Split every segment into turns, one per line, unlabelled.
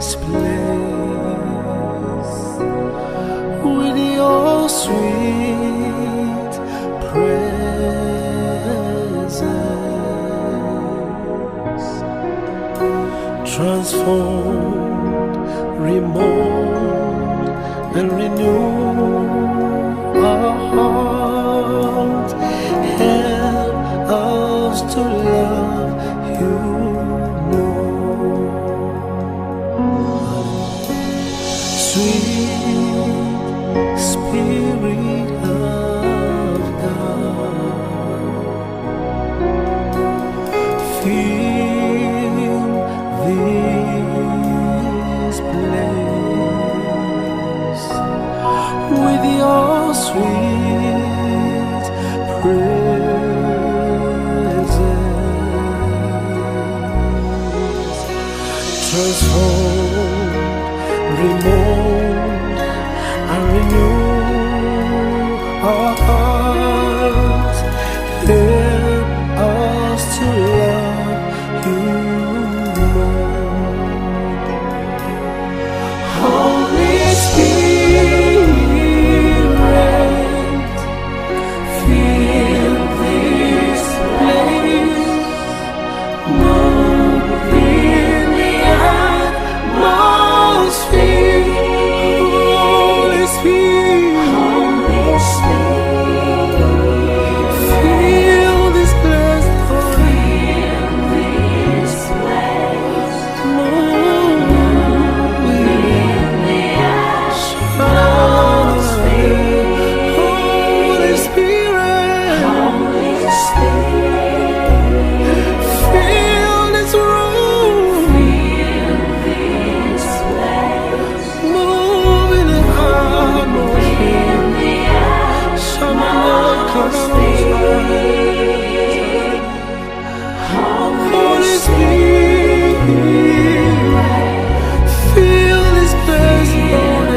this place with your sweet presence. Transform, remold, and renew our heart. Help us to love you more. Sweet Spirit of God, fill this place with your sweet presence. Transform, remold, and renew our hearts. Help us to love you more. Holy Spirit, fill this place. Move in the atmosphere. Holy Spirit, fill this place, Lord. Move in the atmosphere. Holy Spirit, fill this room. Move in the atmosphere. Holy Spirit, fill this place, Lord.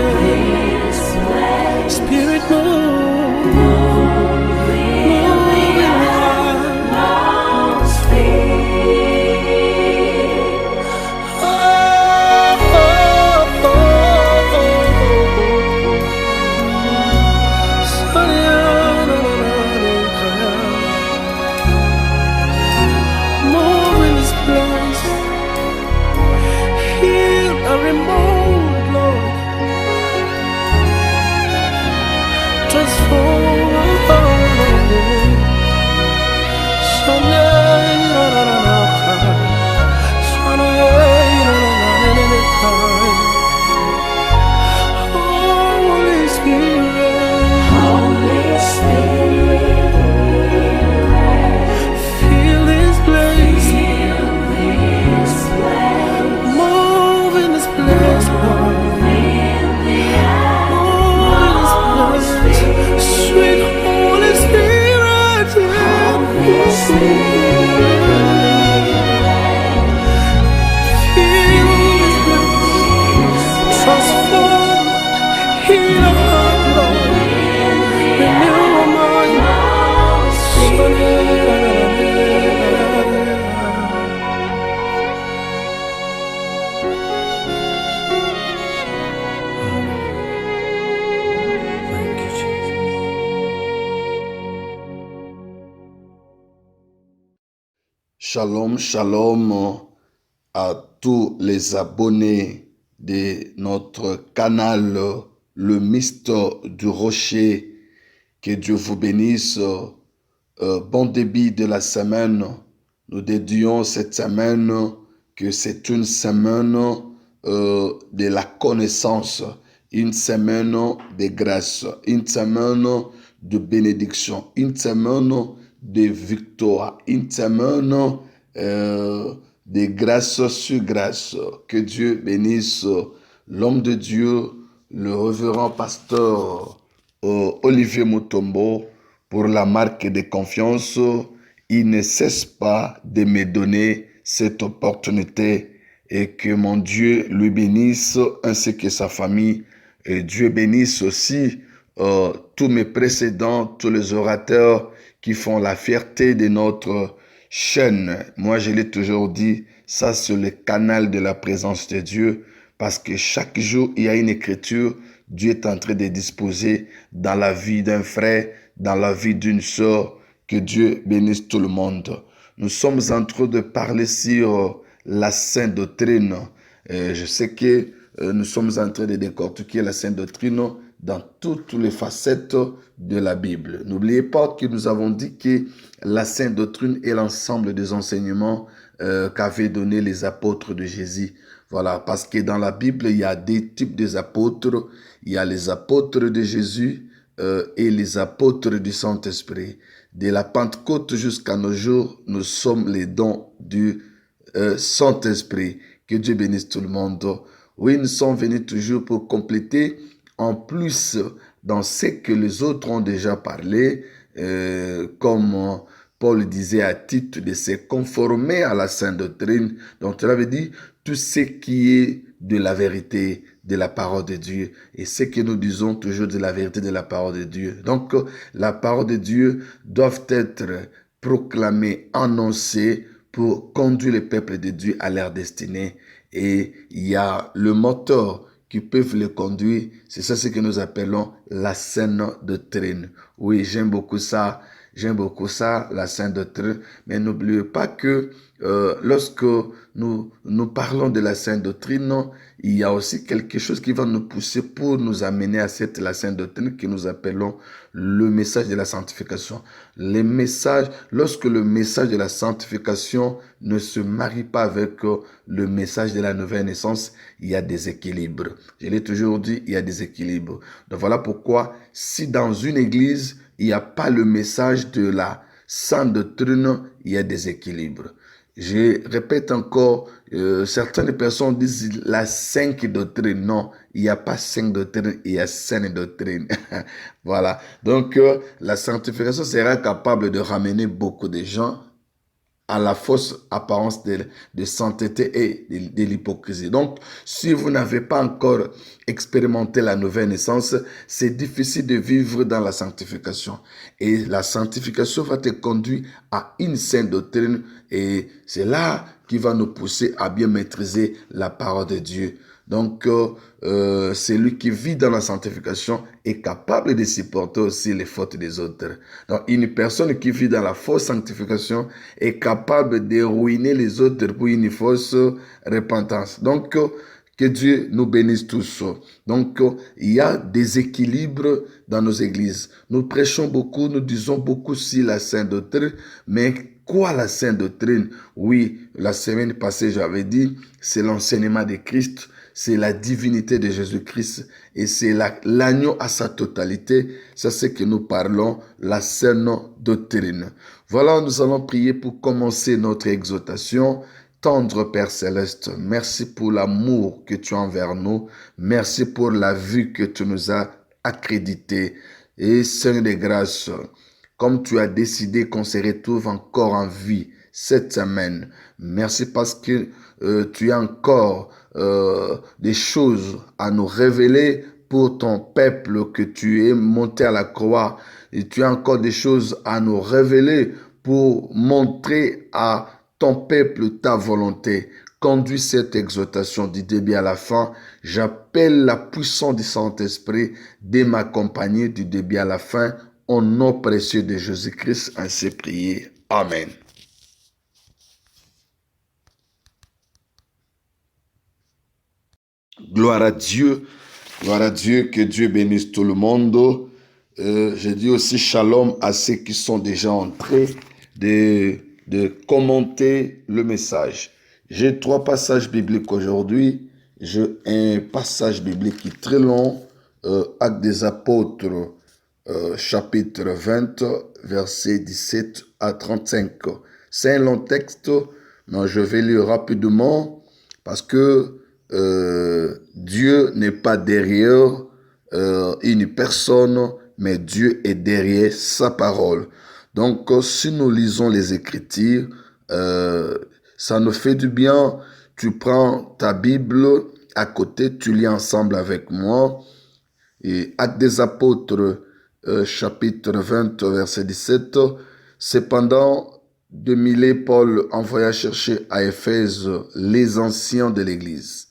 Spirit, move, move in the move in this place. Heal and remove, Lord. Transform. Holy Spirit, fill this place. Move in this place, Lord. Move in this place. Sweet Holy Spirit, fill this place. Transform, heal our heart, Lord. Renew our mind. Thank you, Jesus.
Shalom, shalom à tous les abonnés de notre canal Le Mystère du Rocher. Que Dieu vous bénisse. Bon début de la semaine. Nous dédions cette semaine que c'est une semaine de la connaissance, une semaine de grâce, une semaine de bénédiction, une semaine de victoire, une semaine de grâce sur grâce. Que Dieu bénisse l'homme de Dieu, le révérend pasteur Olivier Mutombo, pour la marque de confiance. Il ne cesse pas de me donner cette opportunité et que mon Dieu lui bénisse ainsi que sa famille. Et Dieu bénisse aussi tous mes précédents, tous les orateurs qui font la fierté de notre chaîne. Moi, je l'ai toujours dit, ça c'est le canal de la présence de Dieu parce que chaque jour, il y a une écriture. Dieu est en train de disposer dans la vie d'un frère, dans la vie d'une sœur. Que Dieu bénisse tout le monde. Nous sommes en train de parler sur la sainte doctrine. Je sais que nous sommes en train de décortiquer la sainte doctrine dans toutes les facettes de la Bible. N'oubliez pas que nous avons dit que la sainte doctrine est l'ensemble des enseignements qu'avaient donnés les apôtres de Jésus. Voilà, parce que dans la Bible, il y a des types d'apôtres. Il y a les apôtres de Jésus et les apôtres du Saint-Esprit. De la Pentecôte jusqu'à nos jours, nous sommes les dons du Saint-Esprit. Que Dieu bénisse tout le monde. Oui, nous sommes venus toujours pour compléter en plus dans ce que les autres ont déjà parlé, comme Paul disait à titre de se conformer à la sainte doctrine. Donc, cela veut dire tout ce qui est de la vérité, de la parole de Dieu. Et ce que nous disons toujours de la vérité de la parole de Dieu. Donc, la parole de Dieu doit être proclamée, annoncée pour conduire le peuple de Dieu à leur destinée. Et il y a le moteur qui peuvent le conduire. C'est ça ce que nous appelons la sainte doctrine. Oui, j'aime beaucoup ça. J'aime beaucoup ça, la sainte doctrine. Mais n'oubliez pas que lorsque nous parlons de la sainte doctrine, il y a aussi quelque chose qui va nous pousser pour nous amener à la sainte doctrine que nous appelons le message de la sanctification. Les messages, lorsque le message de la sanctification ne se marie pas avec le message de la nouvelle naissance, il y a des équilibres. Je l'ai toujours dit, il y a des équilibres. Donc voilà pourquoi, si dans une église, il n'y a pas le message de la sainte doctrine, il y a des équilibres. Je répète encore, certaines personnes disent la sainte doctrine. Non, il n'y a pas sainte doctrine, il y a sainte doctrine. Voilà. Donc, la sanctification sera capable de ramener beaucoup de gens à la fausse apparence de sainteté et de l'hypocrisie. Donc, si vous n'avez pas encore expérimenté la nouvelle naissance, c'est difficile de vivre dans la sanctification. Et la sanctification va te conduire à une sainte doctrine et c'est là qui va nous pousser à bien maîtriser la parole de Dieu. Donc, celui qui vit dans la sanctification est capable de supporter aussi les fautes des autres. Donc, une personne qui vit dans la fausse sanctification est capable de ruiner les autres pour une fausse repentance. Donc, que Dieu nous bénisse tous. Donc, il y a des équilibres dans nos églises. Nous prêchons beaucoup, nous disons beaucoup sur la sainte doctrine, mais quoi la sainte doctrine? Oui, la semaine passée, j'avais dit, c'est l'enseignement de Christ, c'est la divinité de Jésus-Christ et c'est l'agneau à sa totalité. C'est ce que nous parlons, la sainte doctrine. Voilà, nous allons prier pour commencer notre exhortation. Tendre Père Céleste, merci pour l'amour que tu as envers nous. Merci pour la vue que tu nous as accréditée. Et Seigneur de grâce, comme tu as décidé qu'on se retrouve encore en vie cette semaine, merci parce que tu as encore des choses à nous révéler pour ton peuple que tu es monté à la croix. Et tu as encore des choses à nous révéler pour montrer à ton peuple ta volonté. Conduis cette exhortation du début à la fin. J'appelle la puissance du Saint-Esprit de m'accompagner du début à la fin. Au nom précieux de Jésus-Christ, ainsi prié. Amen. Gloire à Dieu, que Dieu bénisse tout le monde. Je dis aussi shalom à ceux qui sont déjà entrés de commenter le message. J'ai 3 passages bibliques aujourd'hui. J'ai un passage biblique qui est très long, Actes des Apôtres, chapitre 20, versets 17 à 35. C'est un long texte, mais je vais lire rapidement parce que Dieu n'est pas derrière une personne, mais Dieu est derrière sa parole. Donc, si nous lisons les Écritures, ça nous fait du bien. Tu prends ta Bible à côté, tu lis ensemble avec moi. Et Actes des Apôtres, chapitre 20, verset 17. Cependant, de Milet, Paul envoya chercher à Éphèse les anciens de l'Église.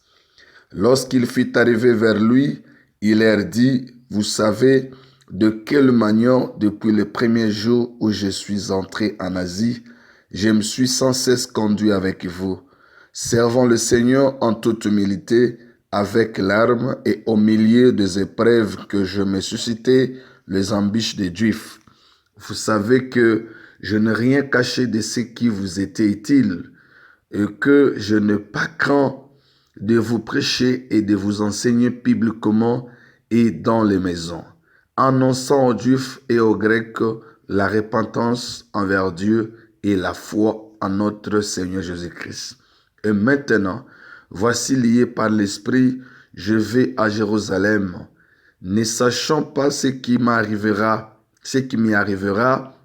Lorsqu'il fut arrivé vers lui, il leur dit, « Vous savez de quelle manière, depuis le premier jour où je suis entré en Asie, je me suis sans cesse conduit avec vous, servant le Seigneur en toute humilité, avec larmes et au milieu des épreuves que je me suscitais les embûches des Juifs. Vous savez que je n'ai rien caché de ce qui vous était utile et que je n'ai pas craint de vous prêcher et de vous enseigner publiquement et dans les maisons, annonçant aux Juifs et aux Grecs la repentance envers Dieu et la foi en notre Seigneur Jésus-Christ. Et maintenant, voici lié par l'Esprit, je vais à Jérusalem, ne sachant pas ce qui m'y arrivera,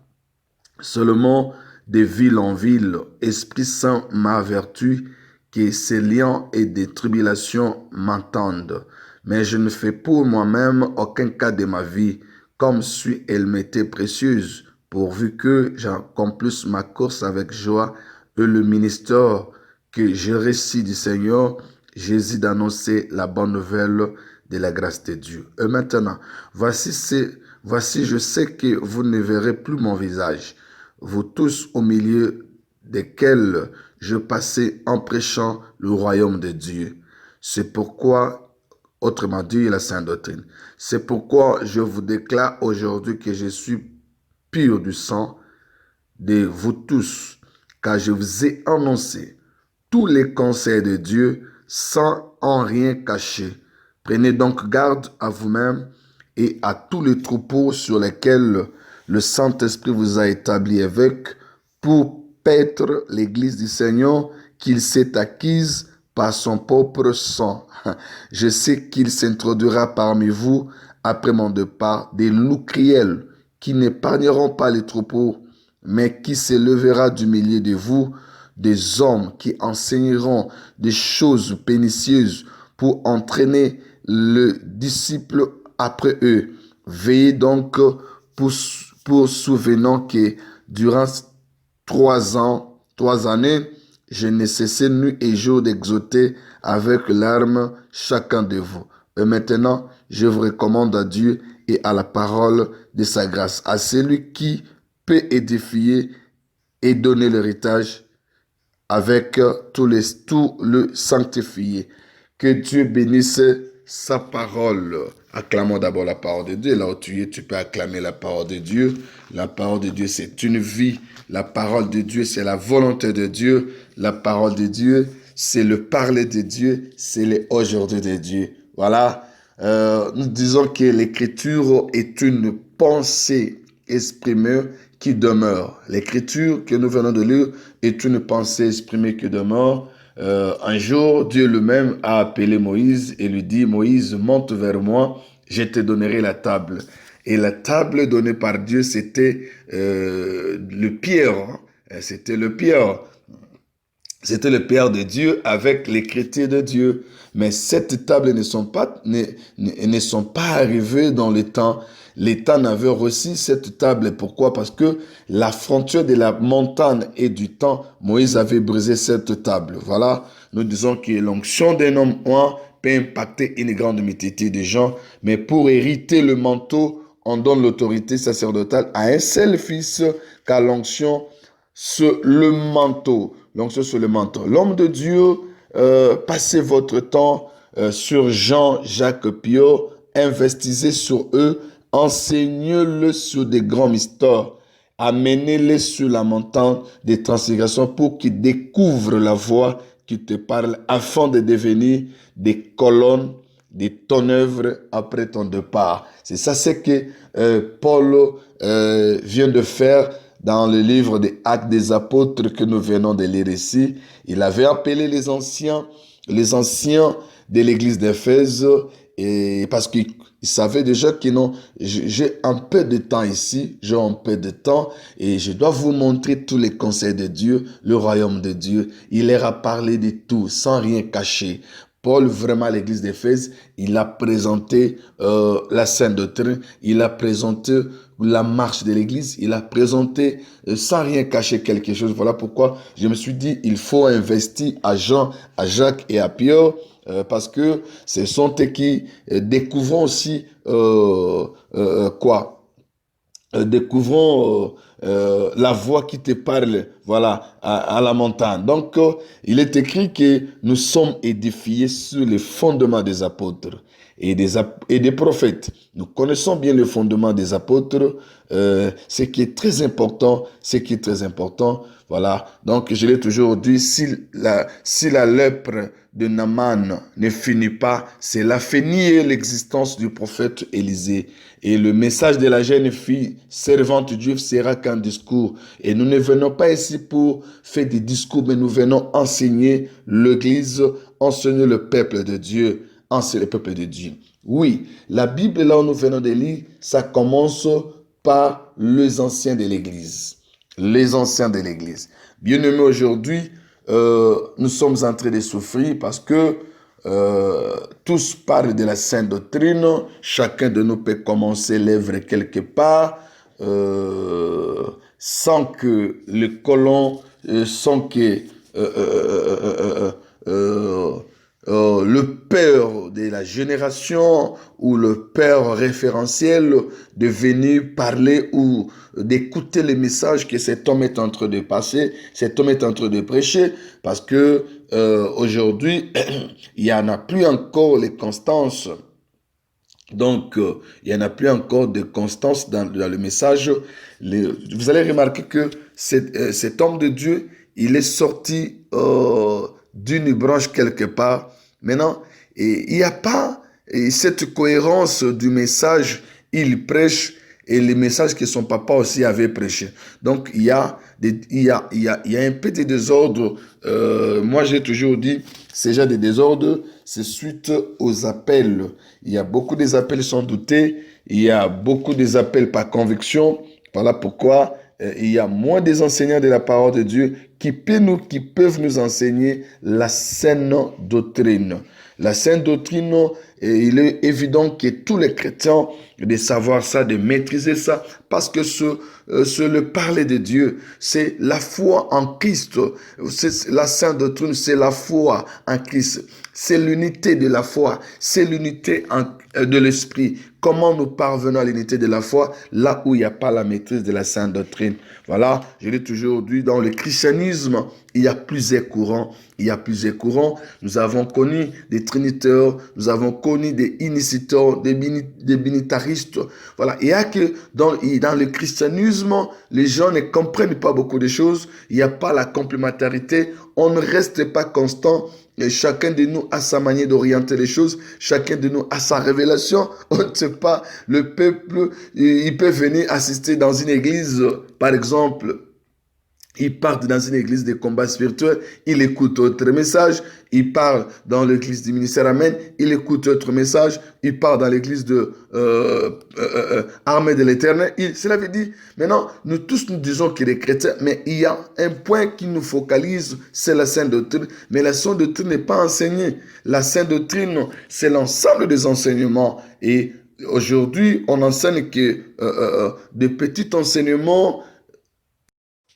seulement de ville en ville, Esprit Saint m'a averti que ces liens et des tribulations m'entendent. Mais je ne fais pour moi-même aucun cas de ma vie, comme si elle m'était précieuse, pourvu que j'accomplisse ma course avec joie et le ministère que je récite du Seigneur, Jésus d'annoncer la bonne nouvelle de la grâce de Dieu. Et maintenant, voici je sais que vous ne verrez plus mon visage, vous tous au milieu desquels je passais en prêchant le royaume de Dieu. C'est pourquoi, autrement dit, la sainte doctrine, c'est pourquoi je vous déclare aujourd'hui que je suis pur du sang de vous tous, car je vous ai annoncé tous les conseils de Dieu sans en rien cacher. Prenez donc garde à vous-même et à tous les troupeaux sur lesquels le Saint-Esprit vous a établi évêque pour paître l'Église du Seigneur qu'il s'est acquise par son propre sang. Je sais qu'il s'introduira parmi vous après mon départ des loups cruels qui n'épargneront pas les troupeaux, mais qui s'élèvera du milieu de vous des hommes qui enseigneront des choses pernicieuses pour entraîner le disciple après eux. Veillez donc pour souvenant que durant 3 années, je n'ai cessé nuit et jour d'exhorter avec larmes chacun de vous. Et maintenant, je vous recommande à Dieu et à la parole de sa grâce, à celui qui peut édifier et donner l'héritage avec tout le sanctifié. Que Dieu bénisse sa parole. Acclamons d'abord la parole de Dieu. Là où tu es, tu peux acclamer la parole de Dieu. La parole de Dieu, c'est une vie. La parole de Dieu, c'est la volonté de Dieu. La parole de Dieu, c'est le parler de Dieu. C'est le aujourd'hui de Dieu. Voilà. Nous disons que l'écriture est une pensée exprimée qui demeure. L'écriture que nous venons de lire est une pensée exprimée qui demeure. Un jour, Dieu lui-même a appelé Moïse et lui dit, « Moïse, monte vers moi, je te donnerai la table. » Et la table donnée par Dieu, c'était le pierre. C'était le pierre. C'était le pierre de Dieu avec l'écriture de Dieu. Mais cette table ne sont pas arrivées dans le temps. Les temps n'avaient reçu cette table. Pourquoi? Parce que la frontière de la montagne et du temps, Moïse avait brisé cette table. Voilà, nous disons que l'onction d'un homme peut impacter une grande multitude de gens. Mais pour hériter le manteau, on donne l'autorité sacerdotale à un seul fils, car l'onction sur le manteau. L'onction sur le manteau. L'homme de Dieu, passez votre temps sur Jean, Jacques, Pio, investissez sur eux, enseignez-le sur des grands mystères, amenez-les sur la montagne des transfigurations pour qu'ils découvrent la voix qui te parle afin de devenir des colonnes de ton œuvre après ton départ. C'est ça ce que Paul vient de faire dans le livre des Actes des Apôtres que nous venons de lire ici. Il avait appelé les anciens de l'église d'Éphèse, et parce qu'il savait déjà que non, j'ai un peu de temps ici, j'ai un peu de temps et je dois vous montrer tous les conseils de Dieu, le royaume de Dieu. Il leur a parlé de tout, sans rien cacher. Paul, vraiment, à l'église d'Éphèse, il a présenté la sainte doctrine, il a présenté la marche de l'église, il a présenté sans rien cacher quelque chose. Voilà pourquoi je me suis dit, il faut investir à Jean, à Jacques et à Pierre, parce que ce sont eux qui découvrent aussi découvrons la voix qui te parle, voilà, à la montagne. Donc, il est écrit que nous sommes édifiés sur les fondements des apôtres et des prophètes. Nous connaissons bien le fondement des apôtres, ce qui est très important, voilà. Donc, je l'ai toujours dit, si la lèpre de Naaman ne finit pas, cela fait nier l'existence du prophète Élisée. Et le message de la jeune fille servante juive sera qu'un discours. Et nous ne venons pas ici pour faire des discours, mais nous venons enseigner l'Église, enseigner le peuple de Dieu, enseigner le peuple de Dieu. Oui, la Bible, là où nous venons de lire, ça commence par les anciens de l'Église. Les anciens de l'Église. Bien-aimés, aujourd'hui, nous sommes en train de souffrir parce que tous parlent de la sainte doctrine. Chacun de nous peut commencer l'œuvre quelque part sans que le colon, sans que le père de la génération ou le père référentiel de venir parler ou d'écouter les messages que cet homme est en train de passer, cet homme est en train de prêcher, parce que aujourd'hui, il n'y en a plus encore les constances. Donc, il n'y en a plus encore de constance dans le message. Vous allez remarquer que cet homme de Dieu, il est sorti d'une branche quelque part. Maintenant, il n'y a pas cette cohérence du message. Il prêche et les messages que son papa aussi avait prêché. Donc, il y a un peu de désordre. Moi, j'ai toujours dit, ces gens de désordre, c'est suite aux appels. Il y a beaucoup des appels sans douter. Il y a beaucoup des appels par conviction. Voilà pourquoi il y a moins des enseignants de la parole de Dieu qui peuvent nous enseigner la saine doctrine. La sainte doctrine, il est évident que tous les chrétiens de savoir ça, de maîtriser ça, parce que le parler de Dieu, c'est la foi en Christ. La sainte doctrine, c'est la foi en Christ. C'est l'unité de la foi, c'est l'unité de l'esprit. Comment nous parvenons à l'unité de la foi là où il n'y a pas la maîtrise de la sainte doctrine? Voilà, je l'ai toujours dit, dans le christianisme, il y a plusieurs courants. Nous avons connu des trinitaires, nous avons connu des initiateurs, des binitaristes. Voilà, il y a que dans le christianisme, les gens ne comprennent pas beaucoup de choses. Il n'y a pas la complémentarité. On ne reste pas constant. Et chacun de nous a sa manière d'orienter les choses. Chacun de nous a sa révélation. On ne sait pas, le peuple, il peut venir assister dans une église, par exemple. Il part dans une église de combat spirituel, il écoute autre message. Il part dans l'église du ministère Amen, il écoute autre message. Il part dans l'église de Armée de l'Éternel. Cela veut dire, maintenant, nous tous nous disons qu'il est chrétien, mais il y a un point qui nous focalise, c'est la sainte doctrine. Mais la sainte doctrine n'est pas enseignée. La sainte doctrine, c'est l'ensemble des enseignements. Et aujourd'hui, on enseigne que des petits enseignements.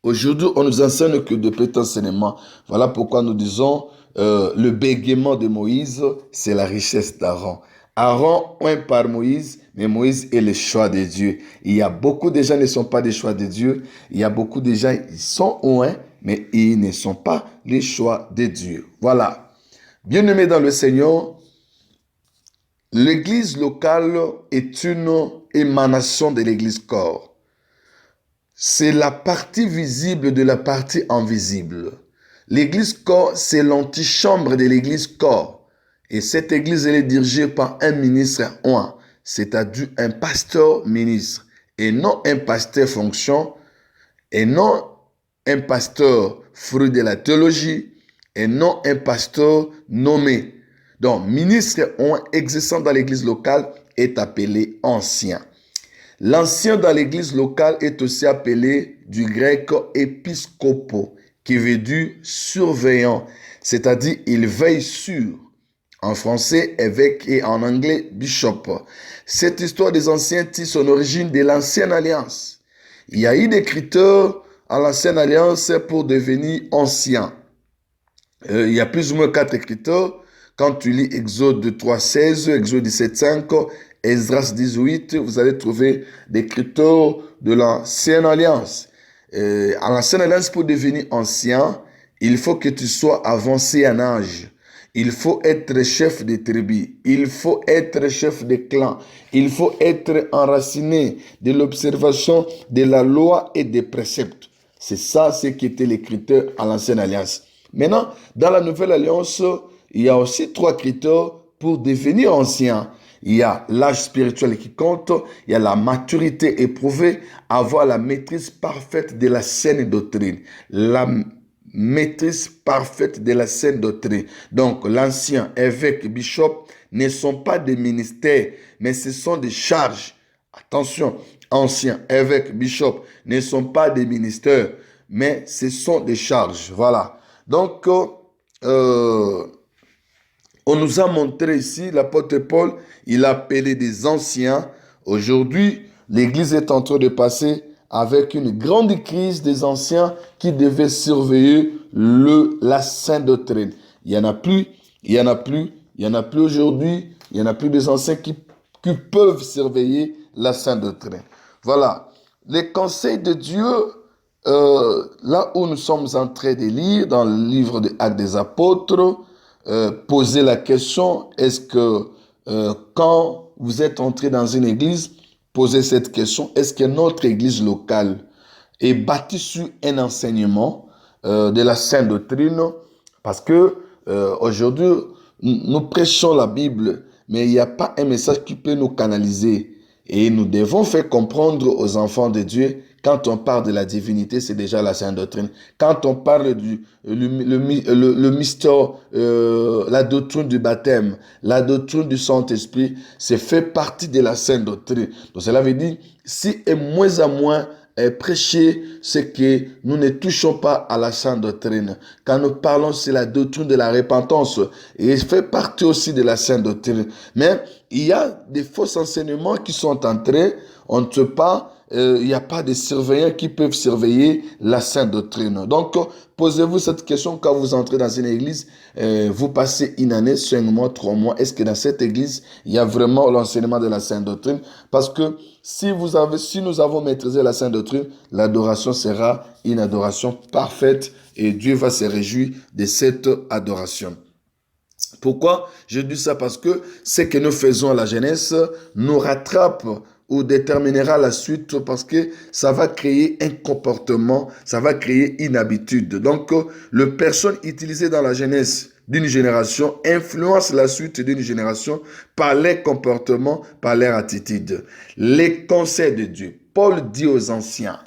Aujourd'hui, on nous enseigne que de petits enseignements. Voilà pourquoi nous disons le bégaiement de Moïse, c'est la richesse d'Aaron. Aaron oint par Moïse, mais Moïse est le choix de Dieu. Il y a beaucoup de gens qui ne sont pas des choix de Dieu. Il y a beaucoup de gens qui sont oints, mais ils ne sont pas les choix de Dieu. Voilà. Bien-aimés dans le Seigneur, l'église locale est une émanation de l'église corps. C'est la partie visible de la partie invisible. L'église corps, c'est l'antichambre de l'église corps. Et cette église, elle est dirigée par un ministre oint, c'est-à-dire un pasteur ministre, et non un pasteur fonction, et non un pasteur fruit de la théologie, et non un pasteur nommé. Donc, ministre oint exerçant dans l'église locale est appelé ancien. L'ancien dans l'église locale est aussi appelé du grec épiscopo, qui veut dire surveillant, c'est-à-dire il veille sur. En français, évêque et en anglais, bishop. Cette histoire des anciens tire son origine de l'Ancienne Alliance. Il y a eu des critères à l'Ancienne Alliance pour devenir ancien. Il y a plus ou moins 4 critères. Quand tu lis Exode 3.16, Exode 17.5, Esdras 18, vous allez trouver des critères de l'Ancienne Alliance. À l'Ancienne Alliance, pour devenir ancien, il faut que tu sois avancé en âge. Il faut être chef de tribu. Il faut être chef de clan. Il faut être enraciné de l'observation de la loi et des préceptes. C'est ça, ce qui était les critères à l'Ancienne Alliance. Maintenant, dans la Nouvelle Alliance, il y a aussi 3 critères pour devenir ancien. Il y a l'âge spirituel qui compte, il y a la maturité éprouvée, avoir la maîtrise parfaite de la saine doctrine. La maîtrise parfaite de la saine doctrine. Donc, l'ancien, évêque, bishop ne sont pas des ministères, mais ce sont des charges. Attention, ancien, évêque, bishop ne sont pas des ministères, mais ce sont des charges. Voilà. Donc, on nous a montré ici, l'apôtre Paul, il a appelé des anciens. Aujourd'hui, l'Église est en train de passer avec une grande crise des anciens qui devaient surveiller la sainte doctrine. Il n'y en a plus aujourd'hui, il n'y en a plus des anciens qui peuvent surveiller la sainte doctrine. Voilà. Les conseils de Dieu, là où nous sommes en train de lire, dans le livre des Actes des Apôtres, poser la question, est-ce que quand vous êtes entré dans une église, posez cette question, est-ce que notre église locale est bâtie sur un enseignement de la sainte doctrine? Parce que aujourd'hui, nous prêchons la Bible, mais il n'y a pas un message qui peut nous canaliser. Et nous devons faire comprendre aux enfants de Dieu, quand on parle de la divinité, c'est déjà la sainte doctrine. Quand on parle le mystère, la doctrine du baptême, la doctrine du Saint-Esprit, c'est fait partie de la sainte doctrine. Donc cela veut dire, si et moins à moins prêcher, c'est que nous ne touchons pas à la sainte doctrine. Quand nous parlons, c'est la doctrine de la repentance et il fait partie aussi de la sainte doctrine. Mais il y a des faux enseignements qui sont entrés, on ne sait pas, il n'y a pas de surveillants qui peuvent surveiller la sainte doctrine. Donc, posez-vous cette question quand vous entrez dans une église, vous passez une année, 5 mois, 3 mois, est-ce que dans cette église, il y a vraiment l'enseignement de la sainte doctrine? Parce que si nous avons maîtrisé la sainte doctrine, l'adoration sera une adoration parfaite et Dieu va se réjouir de cette adoration. Pourquoi je dis ça? Parce que ce que nous faisons à la jeunesse nous rattrape ou déterminera la suite parce que ça va créer un comportement, ça va créer une habitude. Donc, les personnes utilisées dans la jeunesse d'une génération influencent la suite d'une génération par leurs comportements, par leur attitude. Les conseils de Dieu. Paul dit aux anciens,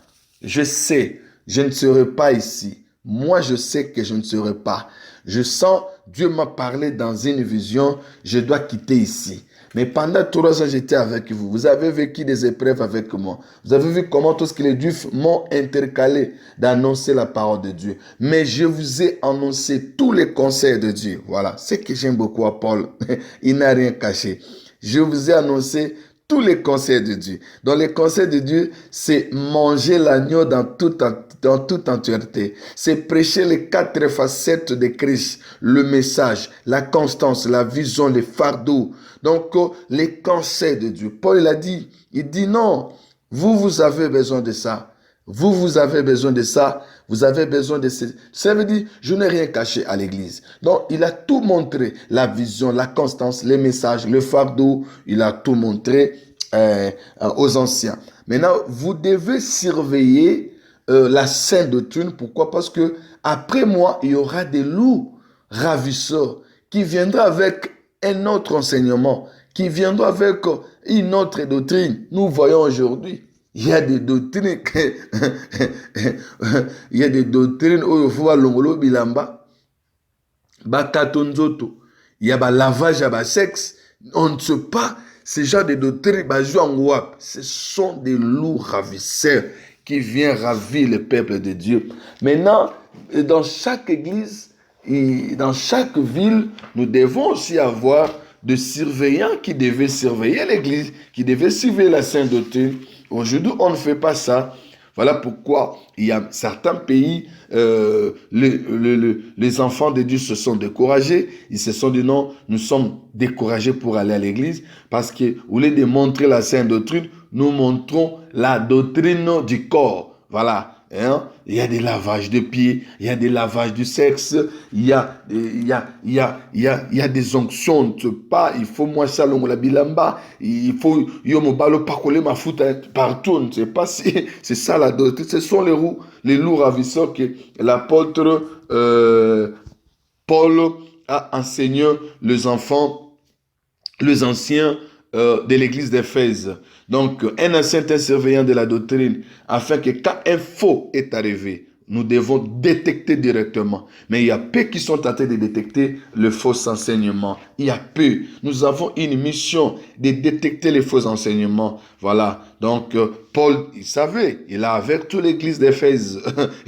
je sais, je ne serai pas ici. Moi, je sais que je ne serai pas. Je sens, Dieu m'a parlé dans une vision, je dois quitter ici. Mais pendant 3 ans, j'étais avec vous. Vous avez vécu des épreuves avec moi. Vous avez vu comment tout ce que les dieux m'ont intercalé d'annoncer la parole de Dieu. Mais je vous ai annoncé tous les conseils de Dieu. Voilà, c'est ce que j'aime beaucoup à Paul. Il n'a rien caché. Je vous ai annoncé tous les conseils de Dieu. Donc les conseils de Dieu, c'est manger l'agneau dans toute entièreté. C'est prêcher les 4 facettes de Christ, le message, la constance, la vision, les fardeaux. Donc les conseils de Dieu. Paul il a dit, il dit non, vous avez besoin de ça. Vous avez besoin de ça. Vous avez besoin de ça. Ça veut dire, je n'ai rien caché à l'église. Donc, il a tout montré. La vision, la constance, les messages, le fardeau. Il a tout montré aux anciens. Maintenant, vous devez surveiller la sainte doctrine. Pourquoi? Parce que après moi, il y aura des loups ravisseurs qui viendront avec un autre enseignement, qui viendront avec une autre doctrine. Nous voyons aujourd'hui. Il y a des doctrines il y a des doctrines où il faut longolo bilamba bakatonzoto. Il y a lavage à sexe. On ne sait pas ce genre de doctrines ce sont des loups ravisseurs qui viennent ravir le peuple de Dieu. Maintenant, dans chaque église, dans chaque ville, nous devons aussi avoir de surveillants qui devaient surveiller l'église, qui devaient surveiller la sainte doctrine. Aujourd'hui, on ne fait pas ça. Voilà pourquoi il y a certains pays, les enfants de Dieu se sont découragés. Ils se sont dit non, nous sommes découragés pour aller à l'église parce que, au lieu de montrer la sainte doctrine, nous montrons la doctrine du corps. Voilà. Hein? Il y a des lavages de pieds, il y a des lavages du sexe, il y a des onctions, on ne sait pas, il faut moi ça la bilamba, il faut yo mo balo pas coller ma foot partout, on ne sait pas si c'est ça la doctrine. Ce sont les loups ravisseurs que l'apôtre Paul a enseigné les enfants, les anciens de l'église d'Éphèse. Donc, un ancien est surveillant de la doctrine, afin que quand un faux est arrivé, nous devons détecter directement. Mais il y a peu qui sont tentés de détecter le faux enseignement. Il y a peu. Nous avons une mission de détecter les faux enseignements. Voilà. Donc, Paul, il savait, il a averti l'église d'Éphèse.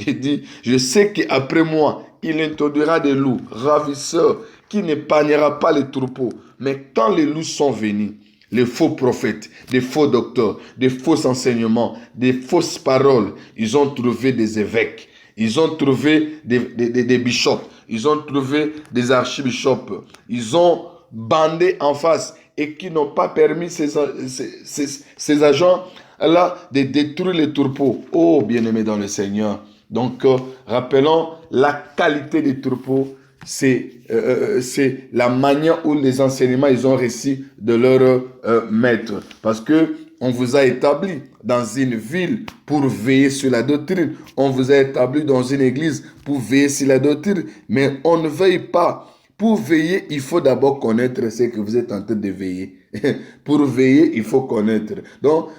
Il dit, je sais qu'après moi, il introduira des loups ravisseurs qui n'épargnera pas les troupeaux. Mais quand les loups sont venus, les faux prophètes, des faux docteurs, des faux enseignements, des fausses paroles, ils ont trouvé des évêques, ils ont trouvé des bishops, ils ont trouvé des archibishops, ils ont bandé en face et qui n'ont pas permis ces agents-là de détruire les troupeaux. Oh, bien-aimés dans le Seigneur. Donc, rappelons la qualité des troupeaux. C'est la manière où les enseignements ils ont reçu de leur maître. Parce que on vous a établi dans une ville pour veiller sur la doctrine. On vous a établi dans une église pour veiller sur la doctrine. Mais on ne veille pas. Pour veiller, il faut d'abord connaître ce que vous êtes en train de veiller. Pour veiller, il faut connaître. Donc,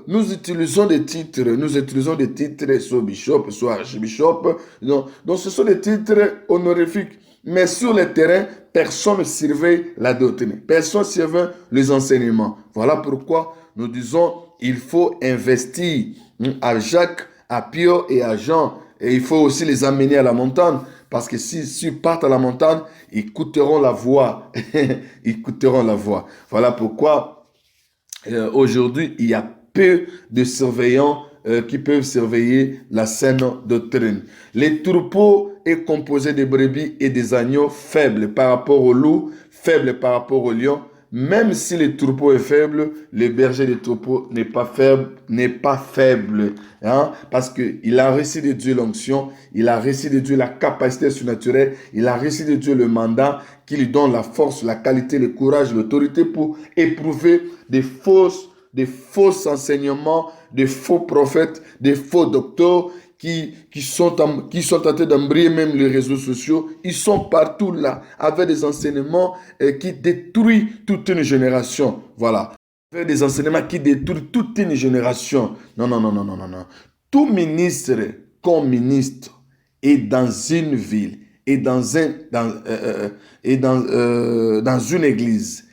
nous utilisons des titres. Nous utilisons des titres, soit bishop, soit archbishop. Donc, ce sont des titres honorifiques. Mais sur le terrain, personne ne surveille la doctrine. Personne ne surveille les enseignements. Voilà pourquoi nous disons, il faut investir à Jacques, à Pio et à Jean. Et il faut aussi les amener à la montagne. Parce que s'ils partent à la montagne, ils écouteront la voix. Ils écouteront la voix. Voilà pourquoi aujourd'hui, il y a peu de surveillants qui peuvent surveiller la saine doctrine. Les troupeaux est composé de brebis et des agneaux faibles par rapport aux loups, faibles par rapport aux lions. Même si le troupeau est faible, le berger des troupeaux n'est pas faible, hein? Parce qu'il a reçu de Dieu l'onction, il a reçu de Dieu la capacité surnaturelle, il a reçu de Dieu le mandat qui lui donne la force, la qualité, le courage, l'autorité pour éprouver des faux enseignements, des faux prophètes, des faux docteurs qui sont tentés d'embrayer même les réseaux sociaux. Ils sont partout là, avec des enseignements qui détruisent toute une génération. Voilà. Avec des enseignements qui détruisent toute une génération. Non, non, non, non, non, non, non. Tout ministre comme ministre est dans une ville et dans une église.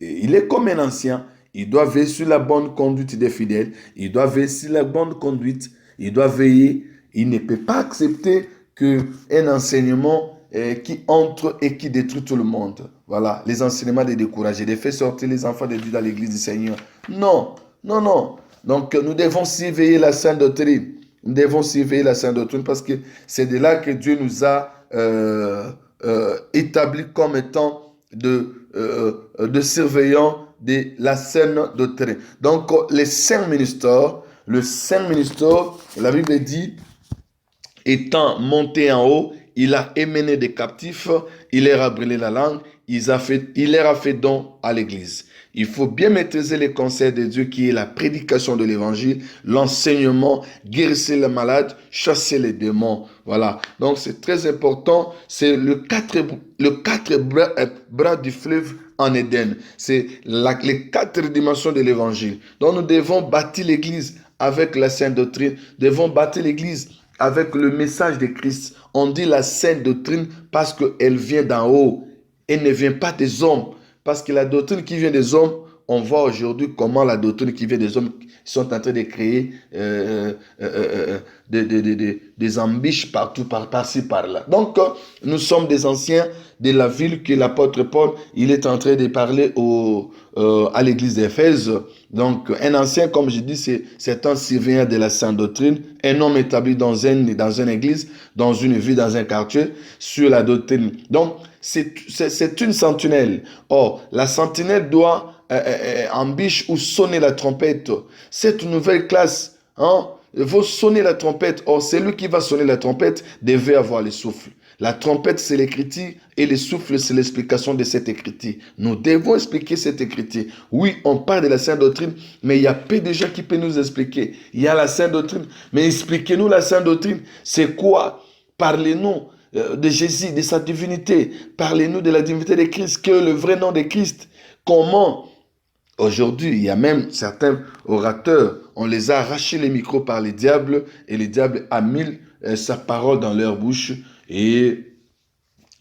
Il est comme un ancien. Il doit veiller sur la bonne conduite des fidèles. Il doit veiller sur la bonne conduite. Il doit veiller. Il ne peut pas accepter qu'un enseignement qui entre et qui détruit tout le monde. Voilà, les enseignements de décourager, de faire sortir les enfants de Dieu dans l'église du Seigneur. Non, non, non. Donc, nous devons surveiller la sainte doctrine. Nous devons surveiller la sainte doctrine parce que c'est de là que Dieu nous a établis comme étant de surveillants de la saine doctrine. Donc, le saint ministère, la Bible dit, étant monté en haut, il a émené des captifs, il leur a brûlé la langue, il leur a fait don à l'église. Il faut bien maîtriser les conseils de Dieu qui est la prédication de l'évangile, l'enseignement, guérir les malades, chasser les démons. Voilà. Donc c'est très important. C'est le quatre bras du fleuve en Éden. C'est les 4 dimensions de l'évangile. Donc nous devons bâtir l'église avec la sainte doctrine. Nous devons bâtir l'église avec le message de Christ. On dit la sainte doctrine parce qu'elle vient d'en haut. Elle ne vient pas des hommes. Parce que la doctrine qui vient des hommes, on voit aujourd'hui comment la doctrine qui vient des hommes sont en train de créer des embûches partout, par-ci, par-là. Donc, nous sommes des anciens de la ville que l'apôtre Paul, il est en train de parler à l'église d'Éphèse. Donc, un ancien, comme je dis, c'est un surveillant de la sainte doctrine, un homme établi dans une église, dans une ville, dans un quartier, sur la doctrine. Donc, c'est une sentinelle. Or, la sentinelle doit embûcher ou sonner la trompette. Cette nouvelle classe, il faut sonner la trompette. Or, celui qui va sonner la trompette devait avoir le souffle. La trompette, c'est l'écriture et le souffle, c'est l'explication de cette écriture. Nous devons expliquer cette écriture. Oui, on parle de la sainte doctrine, mais il y a peu de gens qui peuvent nous expliquer. Il y a la sainte doctrine, mais expliquez-nous la sainte doctrine. C'est quoi? Parlez-nous de Jésus, de sa divinité. Parlez-nous de la divinité de Christ, que le vrai nom de Christ. Comment? Aujourd'hui, il y a même certains orateurs, on les a arrachés les micros par les diables et le diable a mis sa parole dans leur bouche et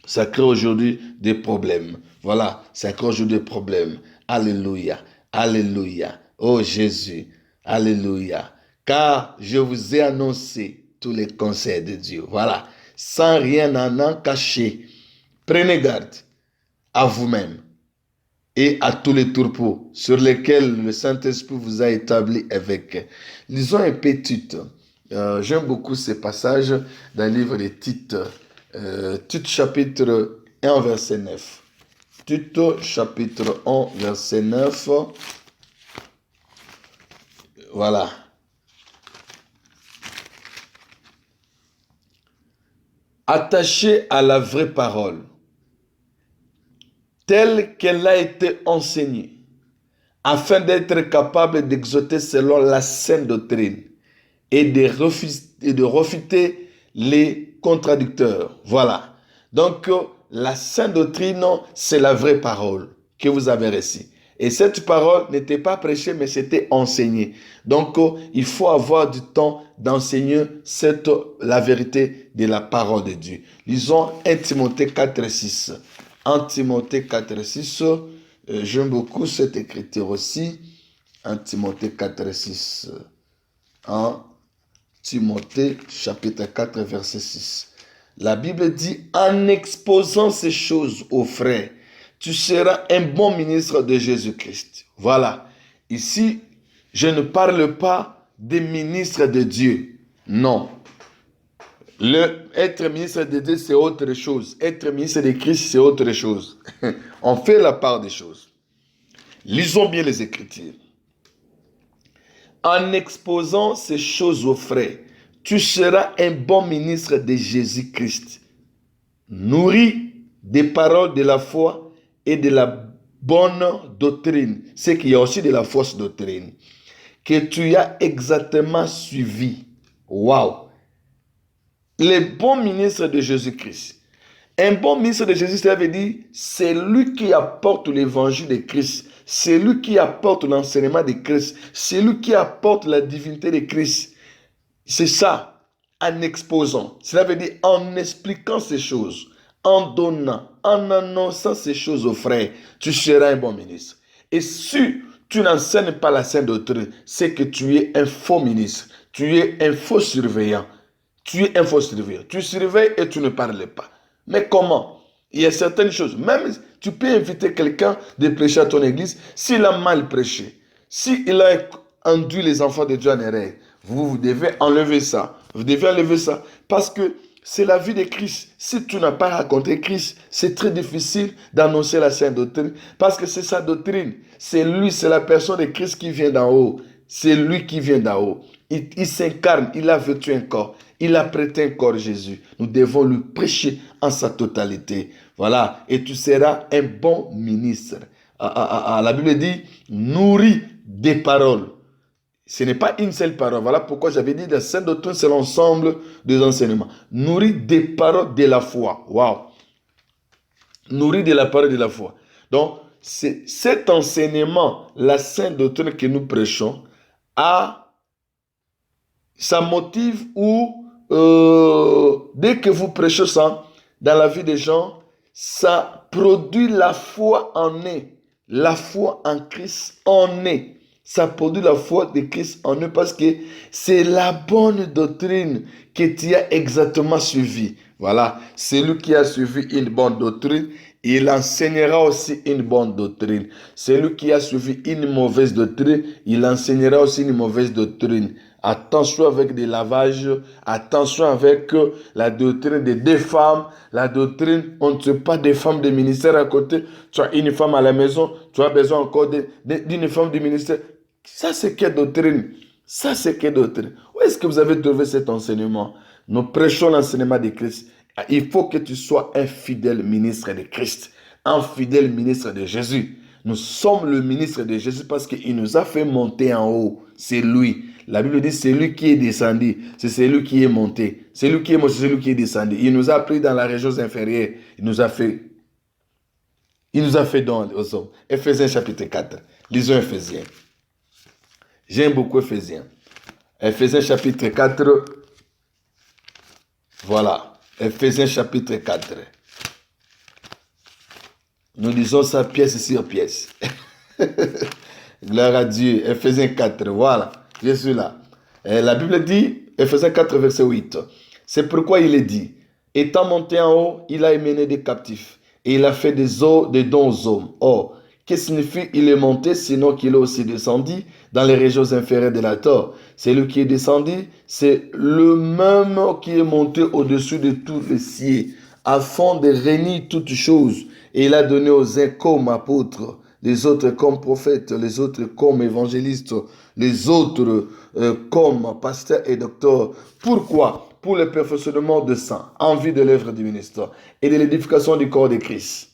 ça crée aujourd'hui des problèmes. Voilà, ça crée aujourd'hui des problèmes. Alléluia, alléluia. Oh Jésus, alléluia. Car je vous ai annoncé tous les conseils de Dieu. Voilà, sans rien en cacher. Prenez garde à vous-même et à tous les troupeaux sur lesquels le Saint-Esprit vous a établi avec. Lisons un peu Tite. J'aime beaucoup ces passages dans le livre de Tite. Tite chapitre 1 verset 9. Tite chapitre 1 verset 9. Voilà. Attaché à la vraie parole, telle qu'elle a été enseignée, afin d'être capable d'exhorter selon la sainte doctrine et de refuter les contradicteurs. Voilà. Donc, la sainte doctrine, c'est la vraie parole que vous avez reçue. Et cette parole n'était pas prêchée, mais c'était enseignée. Donc, il faut avoir du temps d'enseigner la vérité de la parole de Dieu. Lisons 1 Timothée 4, 6. 1 Timothée 4, 6. J'aime beaucoup cette écriture aussi. 1 Timothée 4, 6. 1 Timothée chapitre 4, verset 6. La Bible dit, en exposant ces choses aux frères, tu seras un bon ministre de Jésus-Christ. Voilà. Ici, je ne parle pas des ministres de Dieu. Non. Être ministre de Dieu, c'est autre chose. Être ministre de Christ, c'est autre chose. On fait la part des choses. Lisons bien les Écritures. En exposant ces choses aux frères, tu seras un bon ministre de Jésus-Christ, nourri des paroles de la foi et de la bonne doctrine. C'est qu'il y a aussi de la fausse doctrine que tu as exactement suivi. Waouh! Les bons ministres de Jésus-Christ. Un bon ministre de Jésus, ça veut dire c'est lui qui apporte l'évangile de Christ. C'est lui qui apporte l'enseignement de Christ. C'est lui qui apporte la divinité de Christ. C'est ça, en exposant. Cela veut dire en expliquant ces choses, en donnant, en annonçant ces choses aux frères, tu seras un bon ministre. Et si tu n'enseignes pas la sainte doctrine, c'est que tu es un faux ministre. Tu es un faux surveillant. Tu es un faux surveillant. Tu surveilles et tu ne parles pas. Mais comment? Il y a certaines choses. Même tu peux inviter quelqu'un de prêcher à ton église s'il a mal prêché. S'il a induit les enfants de Dieu en erreur. Vous devez enlever ça. Vous devez enlever ça. Parce que c'est la vie de Christ. Si tu n'as pas raconté Christ, c'est très difficile d'annoncer la sainte doctrine. Parce que c'est sa doctrine. C'est lui, c'est la personne de Christ qui vient d'en haut. C'est lui qui vient d'en haut. Il s'incarne, il a vêtu un corps. Il a prêté un corps Jésus. Nous devons lui prêcher en sa totalité. Voilà. Et tu seras un bon ministre. La Bible dit, nourris des paroles. Ce n'est pas une seule parole. Voilà pourquoi j'avais dit la sainte doctrine, c'est l'ensemble des enseignements. Nourris des paroles de la foi. Waouh. Nourris de la parole de la foi. Donc, c'est cet enseignement, la sainte doctrine que nous prêchons, ça motive ou dès que vous prêchez ça dans la vie des gens, ça produit la foi en eux. La foi en Christ en est. Ça produit la foi de Christ en eux parce que c'est la bonne doctrine que tu as exactement suivie. Voilà, celui qui a suivi une bonne doctrine, il enseignera aussi une bonne doctrine. Celui qui a suivi une mauvaise doctrine, il enseignera aussi une mauvaise doctrine. Attention avec des lavages, attention avec la doctrine des deux femmes, la doctrine, on ne tue pas des femmes de ministère à côté, tu as une femme à la maison, tu as besoin encore d'une femme du ministère. Ça, c'est quelle doctrine? Ça, c'est quelle doctrine? Où est-ce que vous avez trouvé cet enseignement? Nous prêchons l'enseignement de Christ. Il faut que tu sois un fidèle ministre de Christ, un fidèle ministre de Jésus. Nous sommes le ministre de Jésus parce qu'il nous a fait monter en haut. C'est lui. La Bible dit c'est lui qui est descendu, c'est celui qui est monté. C'est lui qui est monté, c'est celui qui est descendu. Il nous a pris dans la région inférieure. Il nous a fait don aux hommes. Éphésiens chapitre 4. Lisons Éphésiens. J'aime beaucoup Éphésiens. Éphésiens chapitre 4. Voilà. Éphésiens chapitre 4. Nous lisons ça pièce sur pièce. Gloire à Dieu. Éphésiens 4. Voilà. Je suis là. La Bible dit, Éphésiens 4, verset 8. C'est pourquoi il est dit, étant monté en haut, il a émené des captifs et il a fait des dons aux hommes. Or, qu'est-ce que signifie il est monté, sinon qu'il est aussi descendu dans les régions inférieures de la terre? C'est lui qui est descendu, c'est le même qui est monté au-dessus de tous les cieux, afin de réunir toutes choses. Et il a donné aux uns comme apôtres, les autres comme prophètes, les autres comme évangélistes, les autres comme pasteurs et docteurs. Pourquoi? Pour le perfectionnement de saints, en vue de l'œuvre du ministère et de l'édification du corps de Christ,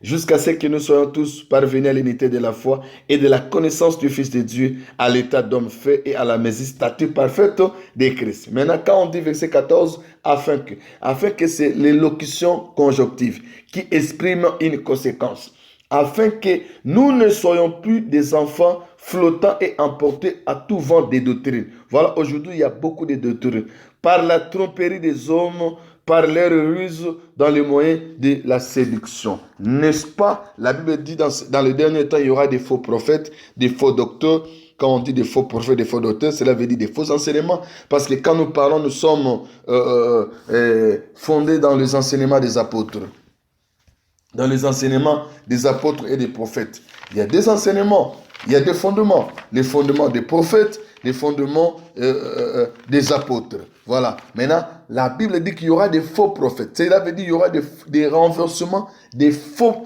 jusqu'à ce que nous soyons tous parvenus à l'unité de la foi et de la connaissance du Fils de Dieu, à l'état d'homme fait et à la stature parfaite de Christ. Maintenant, quand on dit verset 14, afin que c'est l'élocution conjonctive qui exprime une conséquence, afin que nous ne soyons plus des enfants flottants et emportés à tout vent des doctrines. Voilà, aujourd'hui, il y a beaucoup de doctrines. Par la tromperie des hommes, par leur ruse dans les moyens de la séduction. N'est-ce pas? La Bible dit dans le dernier temps, il y aura des faux prophètes, des faux docteurs. Quand on dit des faux prophètes, des faux docteurs, cela veut dire des faux enseignements. Parce que quand nous parlons, nous sommes fondés dans les enseignements des apôtres. Dans les enseignements des apôtres et des prophètes. Il y a des enseignements, il y a des fondements. Les fondements des prophètes, les fondements des apôtres. Voilà. Maintenant, la Bible dit qu'il y aura des faux prophètes. Cela veut dire qu'il y aura des renversements, des faux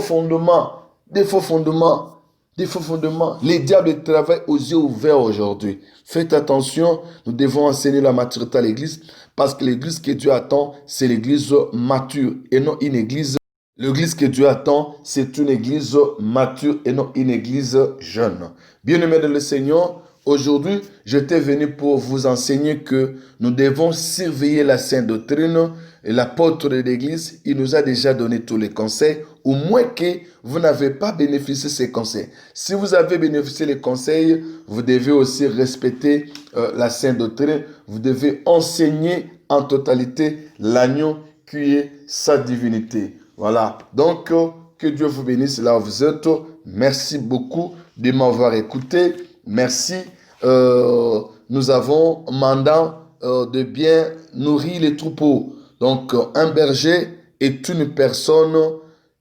fondements. Des faux fondements. Des faux fondements. Les diables travaillent aux yeux ouverts aujourd'hui. Faites attention, nous devons enseigner la maturité à l'église parce que l'église que Dieu attend, c'est l'église mature et non une église. L'église que Dieu attend, c'est une église mature et non une église jeune. Bien-aimés dans le Seigneur, aujourd'hui, je t'ai venu pour vous enseigner que nous devons surveiller la sainte doctrine. Et l'apôtre de l'église, il nous a déjà donné tous les conseils, au moins que vous n'avez pas bénéficié de ces conseils. Si vous avez bénéficié des conseils, vous devez aussi respecter la sainte doctrine. Vous devez enseigner en totalité l'agneau qui est sa divinité. Voilà, donc que Dieu vous bénisse là où vous êtes. Merci beaucoup de m'avoir écouté. Merci. Nous avons mandat de bien nourrir les troupeaux. Donc, un berger est une personne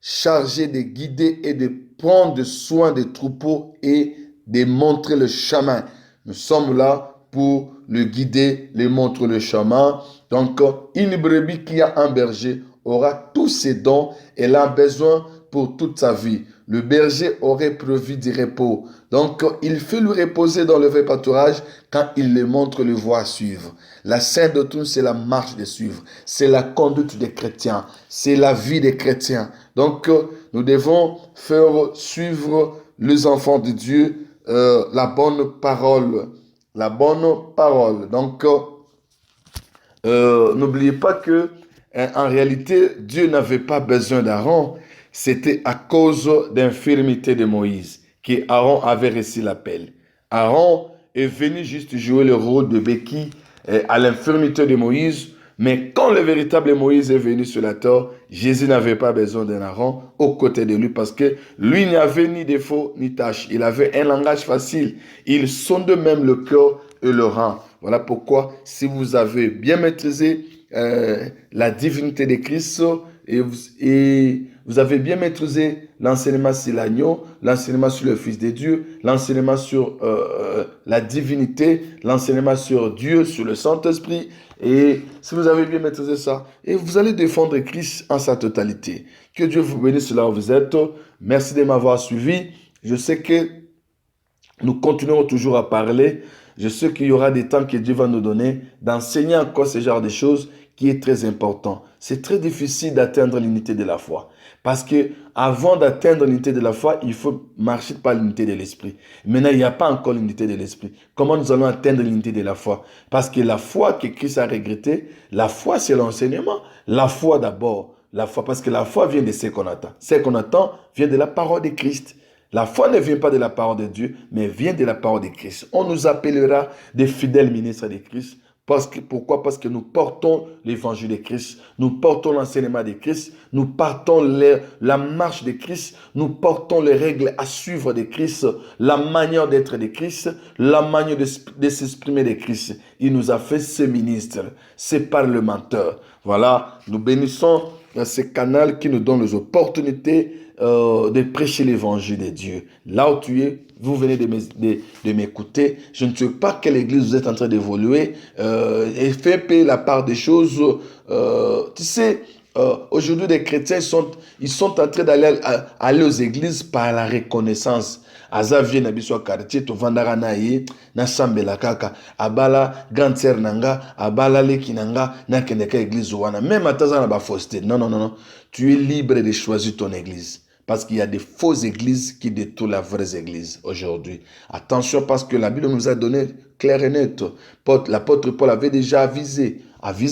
chargée de guider et de prendre soin des troupeaux et de montrer le chemin. Nous sommes là pour le guider, le montrer le chemin. Donc, une brebis qui a un berger aura tous ses dons et elle a besoin pour toute sa vie. Le berger aurait prévu du repos. Donc, il fait lui reposer dans le vrai pâturage quand il le montre le voie à suivre. La sainte doctrine, c'est la marche de suivre. C'est la conduite des chrétiens. C'est la vie des chrétiens. Donc, nous devons faire suivre les enfants de Dieu la bonne parole. La bonne parole. Donc, n'oubliez pas que en réalité, Dieu n'avait pas besoin d'Aaron. C'était à cause d'infirmité de Moïse qu'Aaron avait reçu l'appel. Aaron est venu juste jouer le rôle de béquille à l'infirmité de Moïse, Mais quand le véritable Moïse est venu sur la terre, Jésus n'avait pas besoin d'un Aaron aux côtés de lui parce que lui n'avait ni défaut ni tâche. Il avait un langage facile. Il sonde même le cœur et le rend. Voilà pourquoi si vous avez bien maîtrisé la divinité de Christ et vous avez bien maîtrisé l'enseignement sur l'agneau, l'enseignement sur le Fils de Dieu, l'enseignement sur la divinité, l'enseignement sur Dieu, sur le Saint-Esprit. Et si vous avez bien maîtrisé ça, et vous allez défendre Christ en sa totalité. Que Dieu vous bénisse là où vous êtes. Merci de m'avoir suivi. Je sais que nous continuerons toujours à parler. Je sais qu'il y aura des temps que Dieu va nous donner d'enseigner encore ce genre de choses qui est très important. C'est très difficile d'atteindre l'unité de la foi. Parce que avant d'atteindre l'unité de la foi, il faut marcher par l'unité de l'esprit. Maintenant, il n'y a pas encore l'unité de l'esprit. Comment nous allons atteindre l'unité de la foi? Parce que la foi que Christ a regrettée, la foi c'est l'enseignement. La foi d'abord. La foi, parce que la foi vient de ce qu'on attend. Ce qu'on attend vient de la parole de Christ. La foi ne vient pas de la parole de Dieu, mais vient de la parole de Christ. On nous appellera des fidèles ministres de Christ. Pourquoi? Parce que nous portons l'évangile de Christ, nous portons l'enseignement de Christ, nous portons la marche de Christ, nous portons les règles à suivre de Christ, la manière d'être de Christ, la manière de s'exprimer de Christ. Il nous a fait ses ministres, ses parlementaires. Voilà, nous bénissons ce canal qui nous donne les opportunités de prêcher l'évangile de Dieu. Là où tu es, vous venez de m'écouter. Je ne sais pas quelle église vous êtes en train d'évoluer. Et faites payer la part des choses. Tu sais, aujourd'hui, les chrétiens ils sont en train aller aux églises par la reconnaissance. Aza vie na biso quartier to vandara na ye na sambela kaka abala grande sœur nanga abala leki nanga na kendeka église wana même ataza na ba fausseté. Non, tu es libre de choisir ton église. Parce qu'il y a des fausses églises qui détournent la vraie église aujourd'hui. Attention parce que la Bible nous a donné clair et net. L'apôtre Paul avait déjà avisé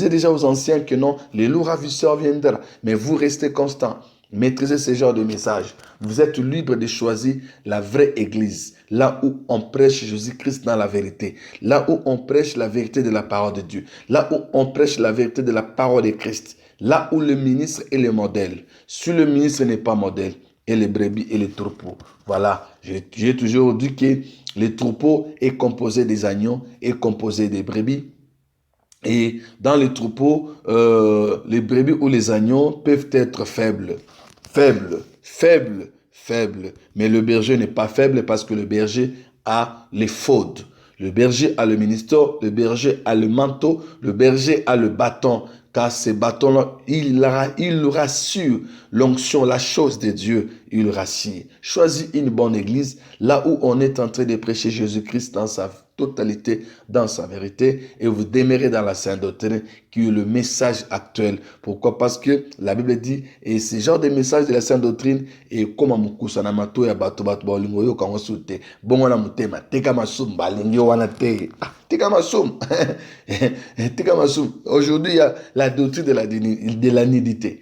déjà aux anciens que non, les loups ravisseurs viendront. Mais vous restez constants. Maîtrisez ce genre de message. Vous êtes libre de choisir la vraie église. Là où on prêche Jésus-Christ dans la vérité. Là où on prêche la vérité de la parole de Dieu. Là où on prêche la vérité de la parole de Christ. Là où le ministre est le modèle. Si le ministre n'est pas modèle, et les brebis et les troupeaux. Voilà, j'ai toujours dit que les troupeaux est composé des agneaux, est composé des brebis. Et dans les troupeaux, les brebis ou les agneaux peuvent être faibles. Mais le berger n'est pas faible parce que le berger a les fautes. Le berger a le ministère, le berger a le manteau, le berger a le bâton. Car ces bâtons-là, il rassure l'onction, la chose de Dieu, il rassure. Choisis une bonne église, là où on est en train de prêcher Jésus-Christ dans sa totalité, dans sa vérité, et vous demeurez dans la sainte doctrine, qui est le message actuel. Pourquoi? Parce que la Bible dit, et ce genre de message de la sainte doctrine, et comme à Moukoussana Mato ya bato baolingo yo kango soute, bon wana mutema, teka masum, balingi wana te, teka masum, teka masum. Aujourd'hui, il y a la doctrine de la nudité.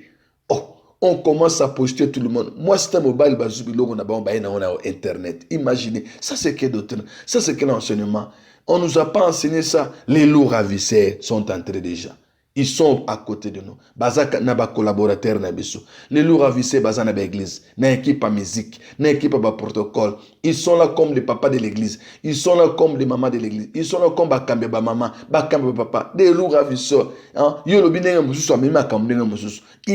Oh, on commence à poster tout le monde. Moi, c'est un mobile bazubilo on a internet. Imaginez, ça c'est quelle doctrine? Ça c'est quel enseignement? On ne nous a pas enseigné ça. Les loups ravisseurs sont entrés déjà. Ils sont à côté de nous. Bazaka n'a pas collaborateur na biso. Les loups ravisseurs bazana na église, na équipe à musique, na équipe à protocole. Ils sont là comme les papas de l'église. Ils sont là comme les mamans de l'église. Ils sont là comme bakambe ba maman, bakambe papa. Des loups ravisseurs. Ils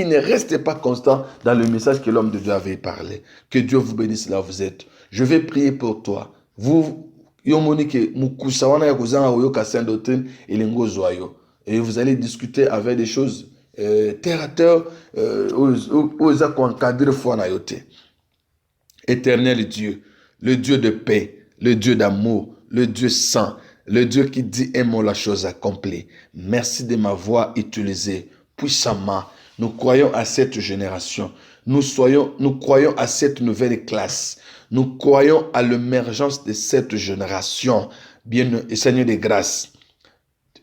ne restent pas constants dans le message que l'homme de Dieu avait parlé. Que Dieu vous bénisse là où vous êtes. Je vais prier pour toi. Vous, yomonike mukusa wana ya kuzanga oyoka sainte doctrine elengo zoyo. Et vous allez discuter avec des choses terre à terre, où ils ont encadré foi na yote. Éternel Dieu, le Dieu de paix, le Dieu d'amour, le Dieu saint, le Dieu qui dit un mot la chose accomplie. Merci de m'avoir utilisé puissamment. Nous croyons à cette génération. Nous croyons à cette nouvelle classe. Nous croyons à l'émergence de cette génération. Bien, Seigneur de grâce.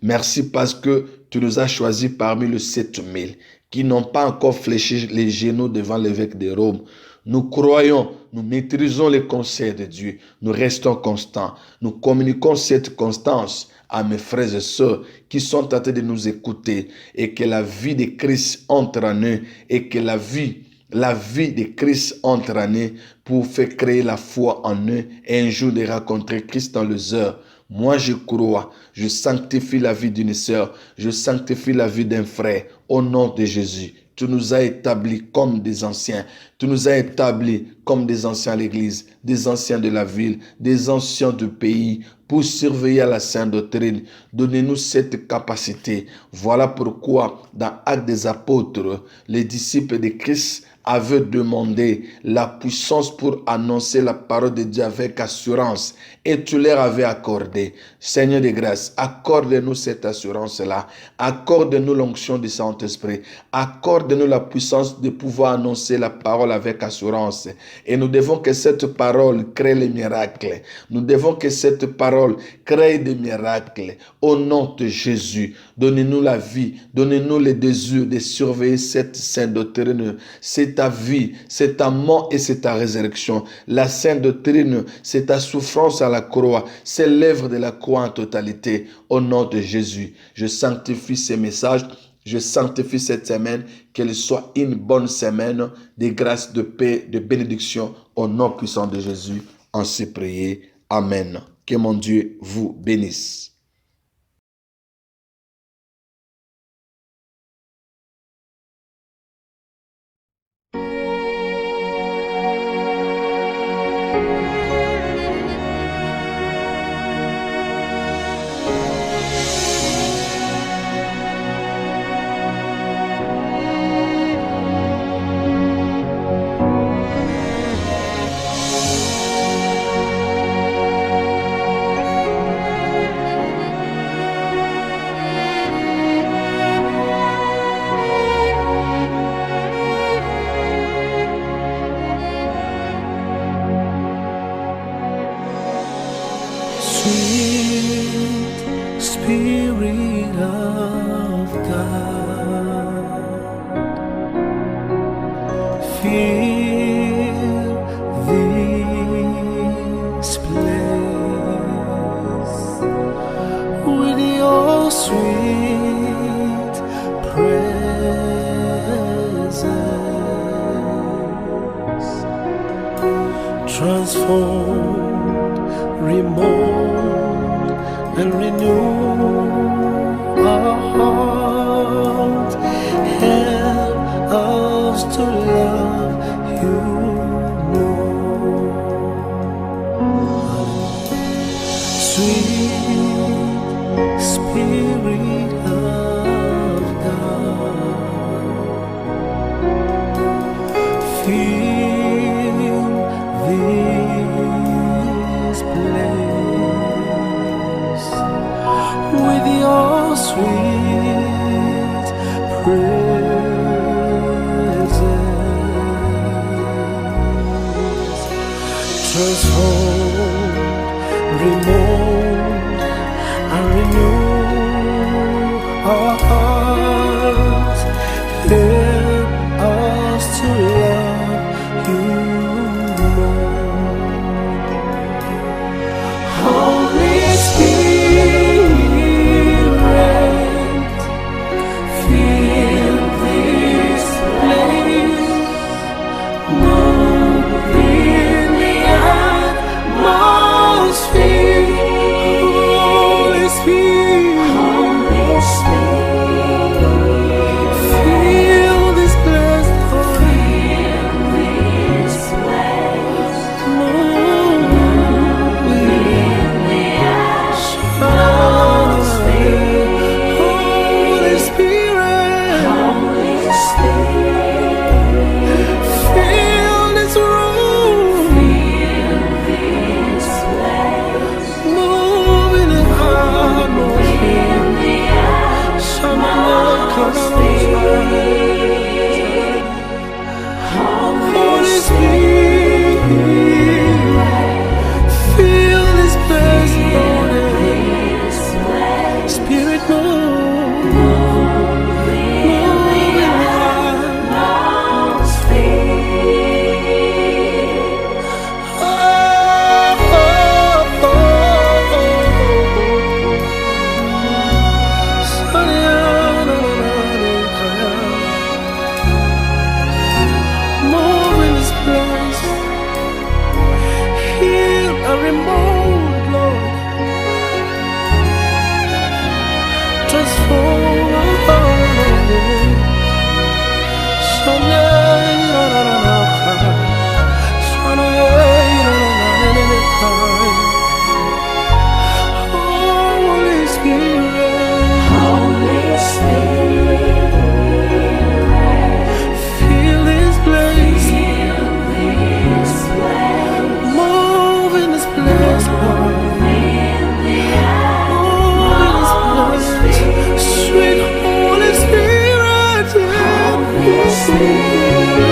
Merci parce que tu nous as choisis parmi les 7000 qui n'ont pas encore fléchi les genoux devant l'évêque de Rome. Nous croyons, nous maîtrisons les conseils de Dieu. Nous restons constants. Nous communiquons cette constance à mes frères et sœurs qui sont en train de nous écouter et que la vie de Christ entre en eux et que la vie de Christ entre en eux pour faire créer la foi en eux et un jour de rencontrer Christ dans les heures. Moi, je crois, je sanctifie la vie d'une sœur, je sanctifie la vie d'un frère au nom de Jésus. Tu nous as établis comme des anciens. Tu nous as établis comme des anciens à l'église, des anciens de la ville, des anciens du pays pour surveiller la sainte doctrine. Donnez-nous cette capacité. Voilà pourquoi dans Actes des Apôtres, les disciples de Christ avaient demandé la puissance pour annoncer la parole de Dieu avec assurance et tu leur avais accordé. Seigneur de grâce, accorde-nous cette assurance-là. Accorde-nous l'onction du Saint-Esprit. Accorde-nous la puissance de pouvoir annoncer la parole avec assurance. Et nous devons que cette parole crée les miracles. Nous devons que cette parole crée des miracles. Au nom de Jésus, donnez-nous la vie, donnez-nous le désir de surveiller cette sainte doctrine. C'est ta vie, c'est ta mort et c'est ta résurrection. La sainte doctrine, c'est ta souffrance à la croix, c'est l'œuvre de la croix en totalité. Au nom de Jésus, je sanctifie ces messages. Je sanctifie cette semaine, qu'elle soit une bonne semaine de grâce, de paix, de bénédiction. Au nom puissant de Jésus, ainsi prié. Amen. Que mon Dieu vous bénisse.
Sweet Spirit of God, fill this place with your sweet presence. Transform, remold, and renew our heart. Help us to love you more. Sweet Spirit of God, fill this place your spirit.